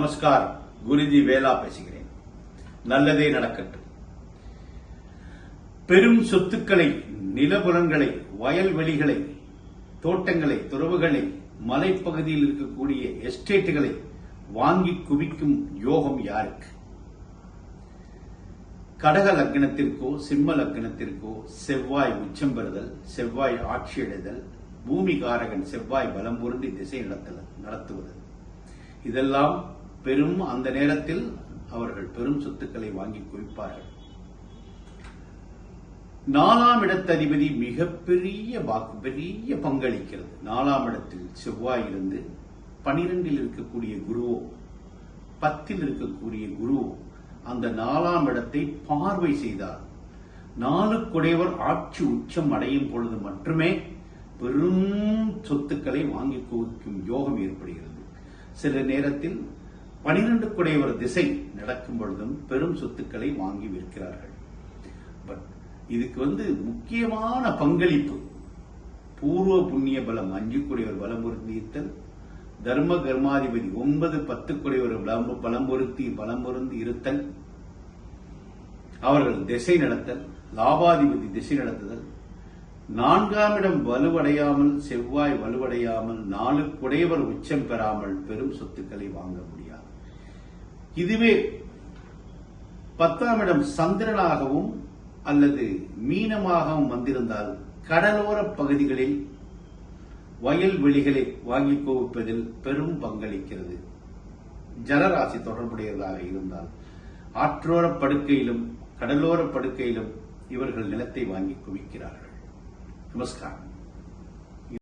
நமஸ்காரம். குருஜி வேலா பேசுகிறேன். நல்லதே நடக்கட்டும். பெரும் சொத்துக்களை, நிலபுலங்களை, வயல்வெளிகளை, தோட்டங்களை, துறவுகளை, மலைப்பகுதியில் இருக்கக்கூடிய எஸ்டேட்டுகளை வாங்கி குவிக்கும் யோகம் யாருக்கு? கடக லக்னத்திற்கோ சிம்ம லக்னத்திற்கோ செவ்வாய் உச்சம் பெறுதல், செவ்வாய் ஆட்சியடைதல், பூமிகாரகன் செவ்வாய் பலம் பொருந்தி திசை நடத்துவது, இதெல்லாம் பெரும் அந்த நேரத்தில் அவர்கள் பெரும் சொத்துக்களை வாங்கி குவிப்பார்கள். 4ஆம் இடத்ததிபதி மிகப்பெரிய பெரிய பங்களிக்கிறது. 4ஆம் இடத்தில் செவ்வாய் இருந்து 12இல் இருக்கக்கூடிய குருவோ 10இல் இருக்கக்கூடிய குருவோ அந்த 4ஆம் இடத்தை பார்வை செய்தார். 4 குடையவர் ஆட்சி உச்சம் அடையும் பொழுது மட்டுமே பெரும் சொத்துக்களை வாங்கி குவிக்கும் யோகம் ஏற்படுகிறது. சில நேரத்தில் 12 குடையவர் திசை நடக்கும் பொழுதும் பெரும் சொத்துக்களை வாங்கி விற்கிறார்கள். பட் இதுக்கு முக்கியமான பங்களிப்பு பூர்வ புண்ணிய பலம், 5 குடையவர் பலம் பொருந்தித்தல், தர்ம கர்மாதிபதி 9, 10 குடையவர் பலம் பொருந்தி இருத்தல், அவர்கள் திசை நடத்தல், லாபாதிபதி திசை நடத்துதல், 4ஆம் இடம் வலுவடையாமல், செவ்வாய் வலுவடையாமல், 4 குடையவர் உச்சம் பெறாமல் பெரும் சொத்துக்களை வாங்க முடியாது. இதுவே 10ஆம் இடம் சந்திரனாகவும் அல்லது மீனமாகவும் வந்திருந்தால் கடலோர பகுதிகளில் வயல்வெளிகளை வாங்கி குவிப்பதில் பெரும் பங்களிக்கிறது. ஜலராசி தொடர்புடையதாக இருந்தால் ஆற்றோர படுக்கையிலும் கடலோர படுக்கையிலும் இவர்கள் நிலத்தை வாங்கி குவிக்கிறார்கள். நமஸ்காரம்.